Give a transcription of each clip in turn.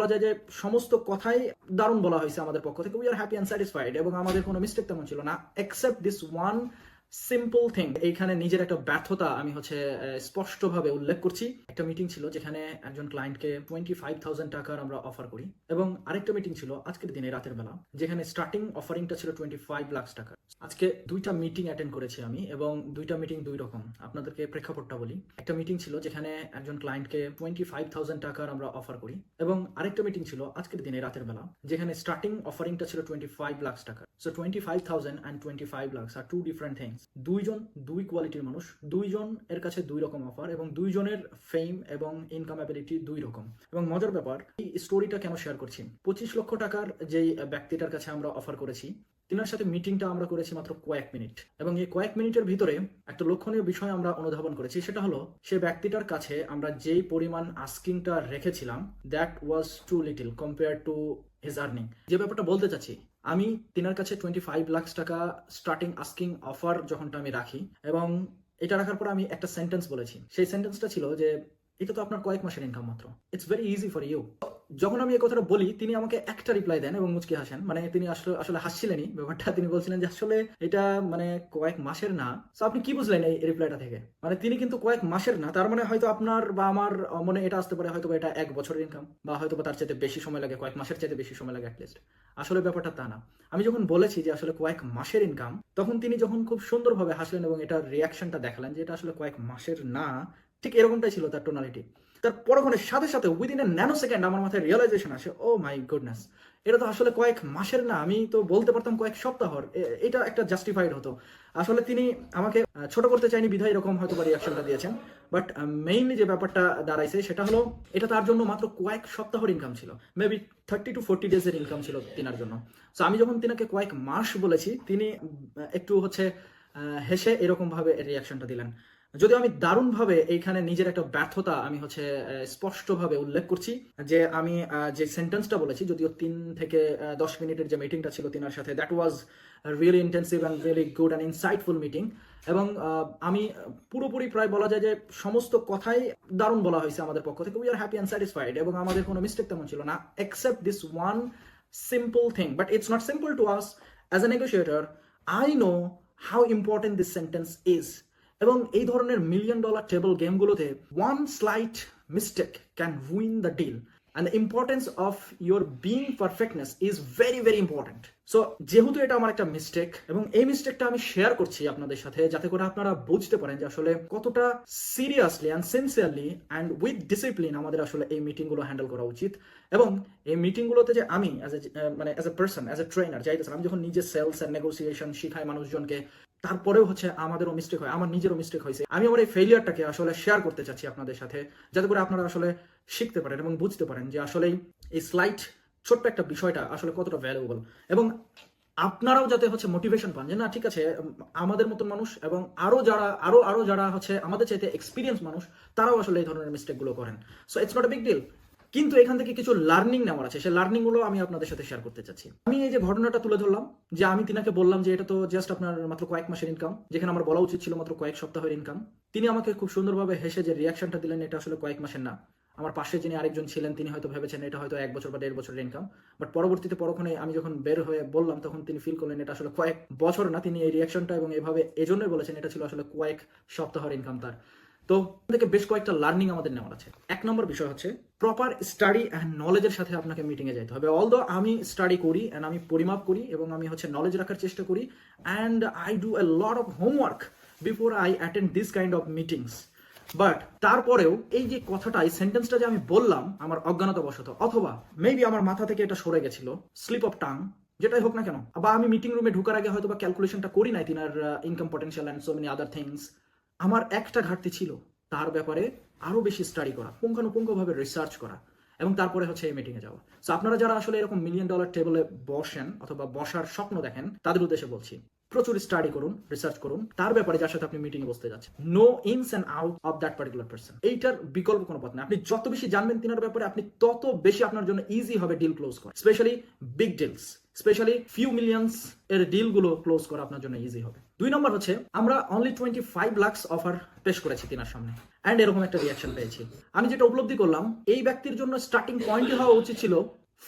বলা যায় যে সমস্ত কথাই দারুণ বলা হয়েছে আমাদের পক্ষ থেকে। We are happy and satisfied এবং আমাদের কোনো মিস্টেক তেমন ছিল না, except this one simple thing. এইখানে নিজের একটা ব্যর্থতা আমি স্পষ্টভাবে উল্লেখ করছি। একটা মিটিং ছিল যেখানে একজন ক্লায়েন্টকে 25,000 টাকার আমরা অফার করি, এবং আরেকটা মিটিং ছিল আজকের দিনে রাতের বেলা যেখানে স্টার্টিং অফারিংটা ছিল 25 লাখ টাকা। আজকে দুইটা মিটিং অ্যাটেন্ড করেছি আমি, এবং দুইটা মিটিং দুই রকম। আপনাদেরকে প্রেক্ষাপটটা বলি। একটা মিটিং ছিল যেখানে একজন ক্লায়েন্টকে 25,000 টাকার আমরা অফার করি, এবং আরেকটা মিটিং ছিল আজকের দিনে রাতের বেলা যেখানে স্টার্টিং অফারিংটা ছিল 25 লাখ টাকা। So 25,000 and 25 lakh are two different things. দুইজন দুই কোয়ালিটির মানুষ, দুইজন এর কাছে দুই রকম অফার, এবং দুইজনের ফেম এবং ইনকাম অ্যাবিলিটি দুই রকম। এবং মজার ব্যাপার, এই স্টোরিটা কেন শেয়ার করছি, 25 লক্ষ টাকার যেই ব্যক্তিটার কাছে আমরা অফার করেছি তিনার সাথে মিটিংটা আমরা করেছি মাত্র কয়েক মিনিট, এবং এই কয়েক মিনিটের ভিতরে একটা লক্ষণীয় বিষয় আমরা অনুধাবন করেছি। সেটা হলো সে ব্যক্তিটার কাছে আমরা যেই পরিমাণ আস্কিংটা রেখেছিলাম, that was too little compare to his earning. যে ব্যাপারটা বলতে চাচ্ছি, আমি তিনার কাছে 25 লাখ টাকা স্টার্টিং আস্কিং অফার যখনটা আমি রাখি, এবং এটা রাখার পর আমি একটা সেন্টেন্স বলেছি। সেই সেন্টেন্সটা ছিল যে এটা তো আপনার কয়েক মাসের ইনকাম মাত্র, it's very easy for you. যখন আমি এই কথাটা বলি তিনি আমাকে একটা রিপ্লাই দেন এবং মুচকি হাসেন। মানে তিনি আসলে আসলে হাসছিলেনই ব্যাপারটা। তিনি বলছিলেন যে আসলে এটা কয়েক মাসের না। তো আপনি কি বুঝলেন এই রিপ্লাইটা থেকে? তিনি কিন্তু কয়েক মাসের না, তার মানে হয়তো আপনার বা আমার মনে এটা আসতে পারে হয়তো এটা 1 বছরের ইনকাম, বা হয়তো তার চাইতে বেশি সময় লাগে, কয়েক মাসের চাইতে বেশি সময় লাগে অ্যাটলিস্ট। আসলে ব্যাপারটা তা না। আমি যখন বলেছি যে আসলে কয়েক মাসের ইনকাম, তখন তিনি যখন খুব সুন্দরভাবে হাসলেন এবং এটার রিয়াকশনটা দেখালেন যে এটা আসলে কয়েক মাসের না, ঠিক এরকমটাই ছিল তার টোনালিটি। তার পরক্ষণের সাথে সাথে উইদিন এ ন্যানো সেকেন্ড আমার মাথায় রিয়েলাইজেশন আসে, ও মাই গুডনেস, এটা তো আসলে কয়েক মাসের না, আমি তো বলতে পারতাম কয়েক সপ্তাহর। এটা একটা জাস্টিফাইড হতো। আসলে তিনি আমাকে ছোট করতে চাইনি বিধায় এরকম হয়তো বা রিয়াকশনটা দিয়েছেন। বাট মেইনলি যে ব্যাপারটা দাঁড়াইছে সেটা হলো এটা তার জন্য মাত্র কয়েক সপ্তাহের ইনকাম ছিল, মেবি 30 to 40 ডেজের ইনকাম ছিল তিনার জন্য। সো আমি যখন তিনাকে কয়েক মাস বলেছি, তিনি একটু হেসে এরকম ভাবে রিয়াকশনটা দিলেন। যদিও আমি দারুণভাবে এইখানে নিজের একটা ব্যর্থতা আমি স্পষ্টভাবে উল্লেখ করছি, যে আমি যে সেন্টেন্সটা বলেছি, যদিও 3 থেকে 10 মিনিটের যে মিটিংটা ছিল তিনার সাথে, that was really intensive and really good and insightful meeting. এবং আমি পুরোপুরি প্রায় বলা যায় যে সমস্ত কথাই দারুণ বলা হয়েছে আমাদের পক্ষ থেকে। We are happy and satisfied এবং আমাদের কোনো মিস্টেক তেমন ছিল না, except this one simple thing. But it's not simple to us as a negotiator. I know how important this sentence is. এবং এই ধরনের $1,000,000 টেবল গেমগুলোতে one slight mistake can ruin the deal, and the importance of your being perfectness is very very important. So যেহেতু এটা আমার একটা mistake, এবং এই মিস্টেকটা আমি শেয়ার করছি আপনাদের সাথে যাতে করে আপনারা বুঝতে পারেন যে আসলে কতটা seriously and sincerely and with discipline আমাদের আসলে এই মিটিংগুলো হ্যান্ডেল করা উচিত। এবং এই মিটিংগুলোতে যে আমি as a person, as a trainer যাইতেছিলাম, আমি যখন নিজে সেলস অ্যান্ড নেগোসিয়েশন শিখাই মানুষজনকে, তারপরেও আমাদেরও মিস্টেক হয়, আমার নিজেরও মিস্টেক হয়েছে। আমি আমার এই ফেলিয়ারটাকে আসলে শেয়ার করতে চাচ্ছি আপনাদের সাথে, যাতে করে আপনারা আসলে শিখতে পারেন এবং বুঝতে পারেন যে আসলে এই স্লাইট ছোট্ট একটা বিষয়টা আসলে কতটা ভ্যালুয়েবল, এবং আপনারাও যাতে মোটিভেশন পান যে না ঠিক আছে, আমাদের মতন মানুষ এবং আরো যারা আমাদের চাইতে এক্সপিরিয়েন্স মানুষ, তারাও আসলে এই ধরনের মিস্টেকগুলো করেন। So it's not a big deal. কিন্তু এখান থেকে কিছু লার্নিং নেওয়ার আছে, সেই লার্নিং গুলো আমি আপনাদের সাথে শেয়ার করতে চাচ্ছি। আমি এই যে ঘটনাটা তুলে ধরলাম, যে আমি তিনাকে বললাম যে এটা তো জাস্ট আপনার মাত্র কয়েক মাসের ইনকাম, যেখানে আমার বলা উচিত ছিল মাত্র কয়েক সপ্তাহের ইনকাম। তিনি আমাকে খুব সুন্দরভাবে হেসে যে রিয়াকশনটা দিলেন, এটা আসলে কয়েক মাসের না। আমার পাশে যিনি আরেকজন ছিলেন তিনি হয়তো ভেবেছেন এটা হয়তো 1 বছর বা 1.5 বছরের ইনকাম। বাট পরবর্তীতে পরক্ষণে আমি যখন বের হয়ে বললাম, তখন তিনি ফিল করলেন এটা আসলে কয়েক বছর না। তিনি এই রিয়াকশনটা এবং এভাবে এজন্যই বলেছেন এটা ছিল আসলে কয়েক সপ্তাহের ইনকাম তার। তো থেকে বেশ কয়েকটা লার্নিং আমাদের নেওয়ার আছে। 1 নম্বর বিষয় হচ্ছে প্রপার স্টাডি অ্যান্ড নলেজের সাথে আপনাকে মিটিংয়ে যেতে হবে। অলদো আমি স্টাডি করি অ্যান্ড আমি পরিমাপ করি এবং আমি নলেজ রাখার চেষ্টা করি, and I do a lot of homework before I attend this kind of meetings. But তারপরেও এই যে কথাটা, এই সেন্টেন্সটা যে আমি বললাম আমার অজ্ঞানতাবশত, অথবা মেবি আমার মাথা থেকে এটা সরে গেছিল, স্লিপ অফ টাং, যেটাই হোক না কেন, বা আমি মিটিং রুমে ঢোকার আগে হয়তো বা ক্যালকুলেশনটা করি নাই তিনার income potential and so many other things. আমার একটা ঘাটতি ছিল, তার ব্যাপারে আরো বেশি স্টাডি করা, পুঙ্খানুপুঙ্খভাবে রিসার্চ করা, এবং তারপরে এই মিটিংয়ে যাওয়া। সো আপনারা যারা আসলে এরকম $1,000,000 টেবলে বসেন অথবা বসার স্বপ্ন দেখেন, তাদের উদ্দেশ্যে বলছি, প্রচুর স্টাডি করুন, রিসার্চ করুন তার ব্যাপারে যার সাথে আপনি মিটিংয়ে বসতে যাচ্ছেন। Know ins and out of that particular person. এইটার বিকল্প কোনো পথ না। আপনি যত বেশি জানবেন তিনার ব্যাপারে, আপনি তত বেশি আপনার জন্য ইজি হবে ডিল ক্লোজ করা, specially big deals, specially few millions এর ডিলগুলো ক্লোজ করা আপনার জন্য ইজি হবে। 2 নম্বর আমরা অনলি 25 লাখ অফার পেশ করেছি তিনার সামনে। অ্যান্ড এরকম একটা রিয়াকশন পেয়েছি। আমি যেটা উপলব্ধি করলাম, এই ব্যক্তির জন্য স্টার্টিং পয়েন্টই হওয়া উচিত ছিল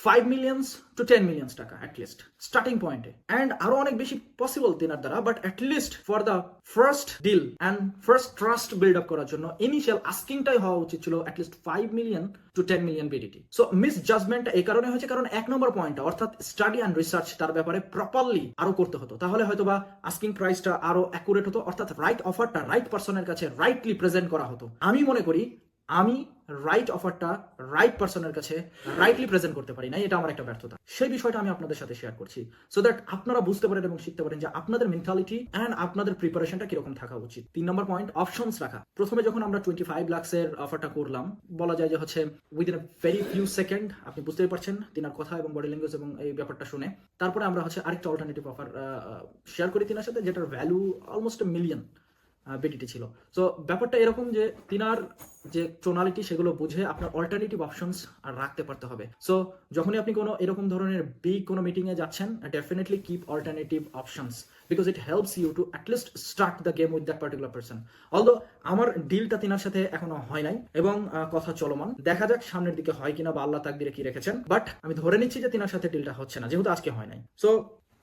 5 মিলিয়ন্স টু 10 মিলিয়ন্স টাকা অ্যাটলিস্ট স্টার্টিং পয়েন্টে, অ্যান্ড আরো অনেক বেশি পসিবল তিনার দ্বারা, but at least for the first deal and first trust build up করার জন্য ইনিশিয়াল আস্কিংটাই হওয়া উচিত ছিল at least 5 million to 10 million BDT. So miss জাজমেন্টটা এই কারণে হয়েছে কারণ 1 নম্বর পয়েন্টটা অর্থাৎ স্টাডি অ্যান্ড রিসার্চ তার ব্যাপারে প্রপারলি আরো করতে হতো, তাহলে হয়তো বা আস্কিং প্রাইসটা আরো অ্যাকুরেট হতো, অর্থাৎ রাইট অফারটা রাইট পার্সনের কাছে রাইটলি প্রেজেন্ট করা হতো। আমি মনে করি আমি রাইট অফারটা রাইট পার্সনের কাছে রাইটলি প্রেজেন্ট করতে পারি না, এটা আমার একটা ব্যর্থতা। সেই বিষয়টা আমি আপনাদের সাথে শেয়ার করছি সো দ্যাট আপনারা বুঝতে পারেন এবং শিখতে পারেন যে আপনাদের মেন্টালিটি অ্যান্ড আপনাদের প্রিপারেশনটা কিরকম থাকা উচিত। 3 নম্বর পয়েন্ট, অপশনস রাখা। প্রথমে যখন আমরা 25 লাখসের অফারটা করলাম, বলা যায় যে হচ্ছে within a very few second আপনি বুঝতেই পারছেন তিনার কথা এবং বডি ল্যাঙ্গুয়েজ এবং এই ব্যাপারটা শুনে, তারপরে আমরা হচ্ছে আরেকটা অল্টারনেটিভ অফার শেয়ার করি তিনার সাথে, যেটার ভ্যালু অলমোস্ট $1 মিলিয়ন বিডিটি ছিল। সো ব্যাপারটা এরকম যে তিনার যে টোনালিটি সেগুলো বুঝে আপনার অল্টারনেটিভ অপশনস রাখতে পারতে হবে। সো যখনই আপনি কোনো এরকম ধরনের বিগ কোনো মিটিংয়ে যাচ্ছেন, definitely keep alternative options because it helps you to at least start the game with that particular person. Although আমার ডিলটা তিনার সাথে এখনো হয় নাই এবং কথা চলমান, দেখা যাক সামনের দিকে হয় কিনা বা আল্লাহ তাকদিরে কি রেখেছেন, বাট আমি ধরে নিচ্ছি যে তিনার সাথে ডিলটা হচ্ছে না যেহেতু আজকে হয় নাই। সো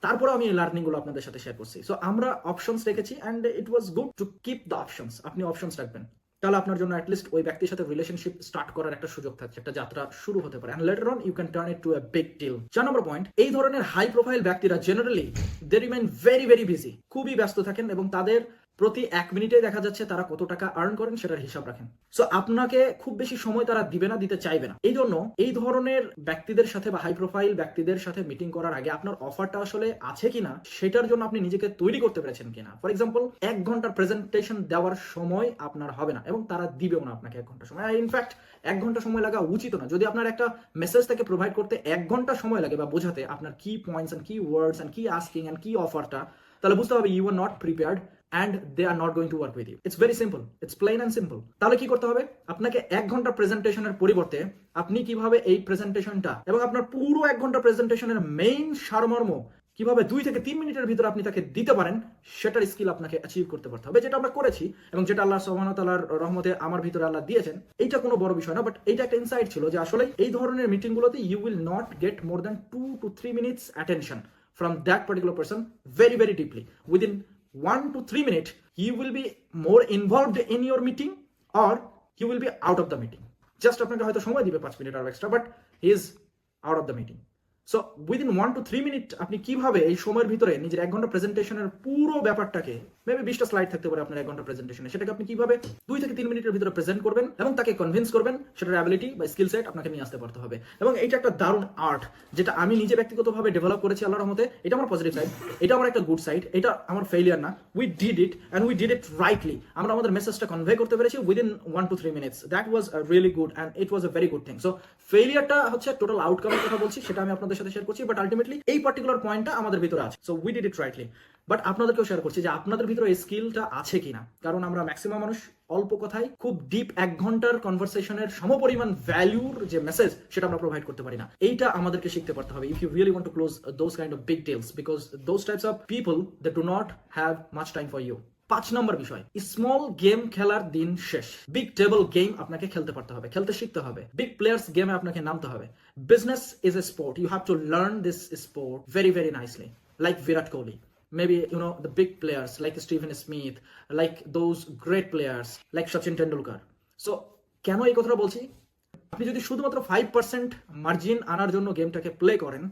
তারপরে আমি এই লার্নিং গুলো আপনাদের সাথে শেয়ার করছি। সো আমরা অপশনস রেখেছি and it was good to keep the options. আপনি অপশনস রাখবেন, তাহলে আপনার জন্য অ্যাটলিস্ট ওই ব্যক্তির সাথে রিলেশনশিপ স্টার্ট করার একটা সুযোগ থাকছে, একটা যাত্রা শুরু হতে পারে, and later on you can turn it to a big deal. 4 number point, এই ধরনের হাই প্রোফাইল ব্যক্তিরা generally they remain very very busy, খুবই ব্যস্ত থাকেন এবং তাদের প্রতি 1 মিনিটে দেখা যাচ্ছে তারা কত টাকা আর্ন করেন সেটার হিসাব রাখেন। সো আপনাকে খুব বেশি সময় তারা দিবে না, দিতে চাইবে না। এই জন্য এই ধরনের ব্যক্তিদের সাথে বা হাই প্রোফাইল ব্যক্তিদের সাথে মিটিং করার আগে আপনার অফারটা আসলে আছে কিনা সেটার জন্য আপনি নিজেকে তৈরি করতে পেরেছেন কিনা। ফর এক্সাম্পল 1 ঘন্টার প্রেজেন্টেশন দেওয়ার সময় আপনার হবে না এবং তারা দিবেও না আপনাকে 1 ঘন্টা সময়। ইনফ্যাক্ট 1 ঘন্টা সময় লাগা উচিত না। যদি আপনার একটা মেসেজ থেকে প্রোভাইড করতে 1 ঘন্টা সময় লাগে বা বোঝাতে আপনার কি points and key words and key asking and key অফারটা, তাহলে বুঝতে হবে you are not prepared and they are not going to work with you. It's very simple. It's plain and simple. তাহলে কি করতে হবে? আপনাকে 1 ঘন্টা প্রেজেন্টেশনের পরিবর্তে আপনি কিভাবে এই প্রেজেন্টেশনটা এবং আপনার পুরো 1 ঘন্টা প্রেজেন্টেশনের মেইন সারমর্ম কিভাবে 2 থেকে 3 মিনিটের ভিতরে আপনি তাকে দিতে পারেন সেটার স্কিল আপনাকে অ্যাচিভ করতে পারতে হবে, যেটা আমরা করেছি এবং যেটা আল্লাহ সুবহানাহু ওয়া তাআলার রহমতে আমার ভিতরে আল্লাহ দিয়েছেন। এইটা কোনো বড় বিষয় না, বাট এইটা একটা ইনসাইট ছিল যে আসলে এই ধরনের মিটিংগুলোতে you will not get more than 2 to 3 minutes attention from that particular person very very deeply. Within 1 to 3 minutes, you will be more involved in your meeting or you will be out of the meeting. Just আপনাকে হয়তো সময় দিবে 5 minute আর extra, but he is out of the meeting. So within 1 to 3 minute আপনি কিভাবে এই সময়ের ভিতরে নিজের 1 ঘন্টা প্রেজেন্টেশনের পুরো ব্যাপারটাকে, মেবি 20টা স্লাইড থাকতে পারে আপনার 1 ঘন্টা প্রেজেন্টেশনে, সেটাকে আপনি কিভাবে 2 থেকে 3 মিনিটের ভিতরে প্রেজেন্ট করবেন এবং তাকে কনভিন্স করবেন, সেটার অ্যাবিলিটি বা স্কিল সেট আপনাকে নিয়ে আসতে পারতে হবে। এবং এইটা একটা দারুণ আর্ট যেটা আমি নিজে ব্যক্তিগতভাবে ডেভেলপ করেছি আল্লাহর রহমতে। এটা আমার পজিটিভ সাইড, এটা আমার একটা গুড সাইড, এটা আমার ফেলিয়ার না। We did it and we did it rightly. আমরা আমাদের মেসেজটা কনভে করতে পেরেছি within 1 to 3 minutes. That was really good and it was a very good thing. So ফেলিয়ারটা হচ্ছে টোটাল আউটকামের কথা বলছি, সেটা আমি আপনাদের সাথে শেয়ার করছি, বাট আলটিমেটলি এই পার্টিকুলার পয়েন্টটা আমাদের ভিতরে আছে। So we did it rightly. But আপনাদেরকেও শেয়ার করছি যে আপনাদের ভিতরে এই স্কিলটা আছে কিনা, কারণ আমরা ম্যাক্সিমাম মানুষ অল্প কথায় খুব ডিপ 1 ঘন্টার কনভারসেশনের সমপরিমাণ ভ্যালুর যে মেসেজ সেটা আমরা প্রোভাইড করতে পারি না। এইটা আমাদেরকে শিখতে পারতে হবে if you really want to close those kind of big deals, because those types of people they do not have much time for you. 5 number বিষয়, স্মল গেম খেলার দিন শেষ। বিগ টেবল গেম আপনাকে খেলতে পারতে হবে, খেলতে শিখতে হবে। বিগ প্লেয়ার্স গেমে আপনাকে নামতে হবে। Business is a sport, you have to learn this sport very very nicely, like Virat Kohli. Maybe the big players like Stephen Smith, like those great players like Sachin Tendulkar. So কেন এই কথাটা বলছি? আপনি যদি শুধুমাত্র 5% মার্জিন আনার জন্য গেমটাকে প্লে করেন,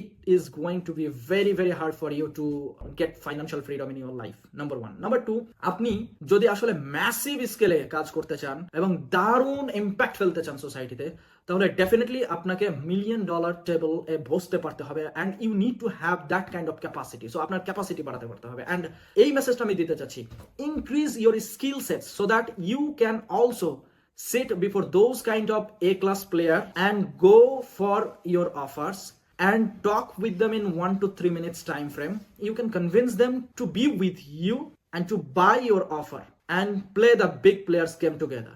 it is going to be very very hard for you to get financial freedom in your life. Number 1. Number 2, আপনি যদি আসলে ম্যাসিভ স্কেলে কাজ করতে চান এবং দারুণ ইম্প্যাক্ট ফেলতে চান সোসাইটিতে, তাহলে ডেফিনেটলি আপনাকে $1 million টেবল এ বসতে পারতে হবে and you need to have that kind of capacity. So আপনার ক্যাপাসিটি বাড়াতে পারতে হবে। অ্যান্ড এই মেসেজটা আমি দিতে চাচ্ছি, increase your skill sets so that you can also sit before those kind of A-class player and go for your offers and talk with them in 1 to 3 minutes time frame. You can convince them to be with you and to buy your offer and play the big players game together.